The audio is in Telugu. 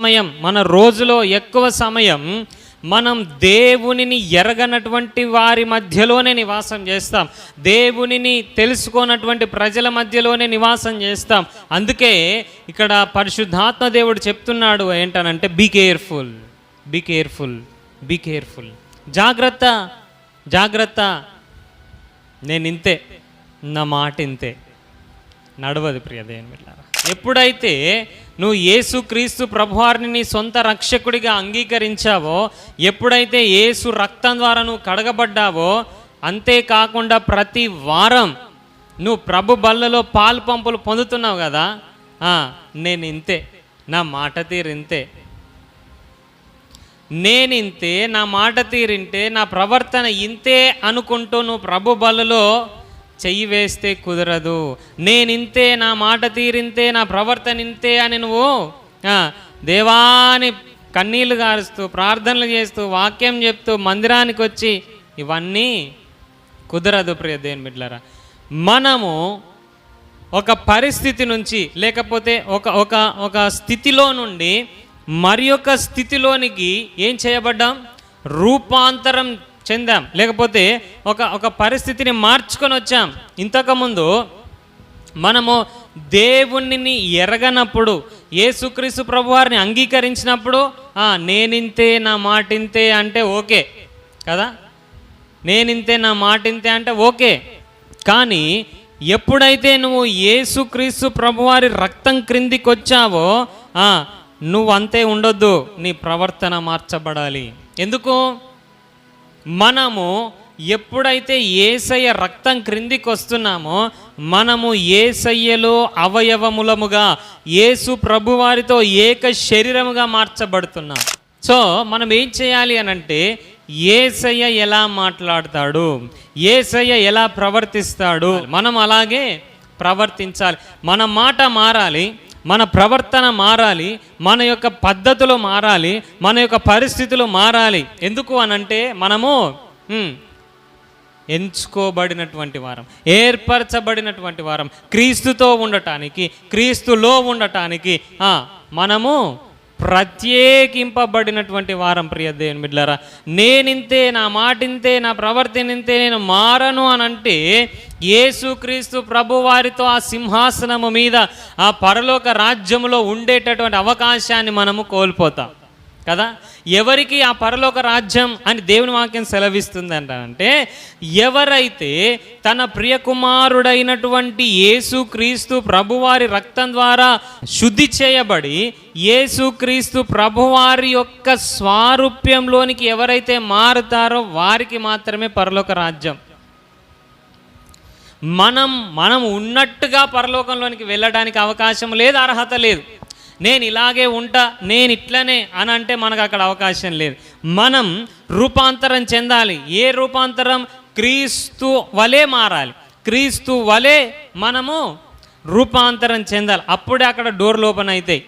సమయం, మన రోజులో ఎక్కువ సమయం మనం దేవునిని ఎరగనటువంటి వారి మధ్యలోనే నివాసం చేస్తాం. దేవునిని తెలుసుకోనటువంటి ప్రజల మధ్యలోనే నివాసం చేస్తాం. అందుకే ఇక్కడ పరిశుద్ధాత్మ దేవుడు చెప్తున్నాడు ఏంటనంటే be careful, be careful, be careful. జాగ్రత్త, జాగ్రత్త. నేను ఇంతే, నా మాట ఇంతే, నడవదు ప్రియ దేవుని బిడ్డలారా. ఎప్పుడైతే నువ్వు యేసుక్రీస్తు ప్రభువారిని నీ సొంత రక్షకుడిగా అంగీకరించావో, ఎప్పుడైతే యేసు రక్తం ద్వారా నువ్వు కడగబడ్డావో, అంతేకాకుండా ప్రతి వారం నువ్వు ప్రభు బల్లలో పాలు పంపులు పొందుతున్నావు కదా, నేను ఇంతే, నా మాట తీరింతే, నేనింతే, నా మాట తీరింటే, నా ప్రవర్తన ఇంతే అనుకుంటూ నువ్వు ప్రభు బల్లలో చెయ్యి వేస్తే కుదరదు. నేనింతే, నా మాట తీరింతే, నా ప్రవర్తన ఇంతే అని నువ్వు దేవాని కన్నీళ్లు గారుస్తూ ప్రార్థనలు చేస్తూ వాక్యం చెప్తూ మందిరానికి వచ్చి ఇవన్నీ కుదరదు ప్రియ దేవుని బిడ్డలారా. మనము ఒక పరిస్థితి నుంచి లేకపోతే ఒక స్థితిలో నుండి మరి ఒక స్థితిలోనికి ఏం చేయబడ్డాం? రూపాంతరం చెందాం, లేకపోతే ఒక పరిస్థితిని మార్చుకొని వచ్చాం. ఇంతకుముందు మనము దేవుణ్ణి ఎరగనప్పుడు, యేసుక్రీస్తు ప్రభువారిని అంగీకరించినప్పుడు నేనింతే, నా మాటింతే అంటే ఓకే కదా, నేనింతే, నా మాటింతే అంటే ఓకే. కానీ ఎప్పుడైతే నువ్వు యేసుక్రీస్తు ప్రభువారి రక్తం క్రిందికి వచ్చావో నువ్వు అంతే ఉండొద్దు, నీ ప్రవర్తన మార్చబడాలి. ఎందుకు? మనము ఎప్పుడైతే యేసయ్య రక్తం క్రిందికి వస్తున్నామో మనము యేసయ్యలో అవయవములముగా యేసు ప్రభువారితో ఏక శరీరముగా మార్చబడుతున్నాం. సో మనం ఏం చేయాలి అనంటే యేసయ్య ఎలా మాట్లాడతాడు, యేసయ్య ఎలా ప్రవర్తిస్తాడు, మనం అలాగే ప్రవర్తించాలి. మన మాట మారాలి, మన ప్రవర్తన మారాలి, మన యొక్క పద్ధతులు మారాలి, మన యొక్క పరిస్థితులు మారాలి. ఎందుకు అనంటే మనము ఎంచుకోబడినటువంటి వారం, ఏర్పరచబడినటువంటి వారం, క్రీస్తుతో ఉండటానికి, క్రీస్తులో ఉండటానికి మనము ప్రత్యేకింపబడినటువంటి వారం. ప్రియ దేవుని బిడ్డలారా, నేనింతే, నా మాటింతే, నా ప్రవర్తన ఇంతే, నేను మారను అనంటే యేసుక్రీస్తు ప్రభువారితో ఆ సింహాసనము మీద ఆ పరలోక రాజ్యములో ఉండేటటువంటి అవకాశాన్ని మనము కోల్పోతాం కదా. ఎవరికి ఆ పరలోక రాజ్యం అని దేవుని వాక్యం సెలవిస్తుంది అంటే, ఎవరైతే తన ప్రియ కుమారుడైనటువంటి యేసుక్రీస్తు ప్రభువారి రక్తం ద్వారా శుద్ధి చేయబడి యేసుక్రీస్తు ప్రభువారి యొక్క స్వారూప్యంలోనికి ఎవరైతే మారుతారో వారికి మాత్రమే పరలోక రాజ్యం. మనం ఉన్నట్టుగా పరలోకంలోనికి వెళ్ళడానికి అవకాశం లేదు, అర్హత లేదు. నేను ఇలాగే ఉంటా, నేను ఇట్లనే అని అంటే మనకు అక్కడ అవకాశం లేదు. మనం రూపాంతరం చెందాలి. ఏ రూపాంతరం? క్రీస్తు వలె మారాలి, క్రీస్తు వలె మనము రూపాంతరం చెందాలి. అప్పుడే అక్కడ డోర్లు ఓపెన్ అవుతాయి.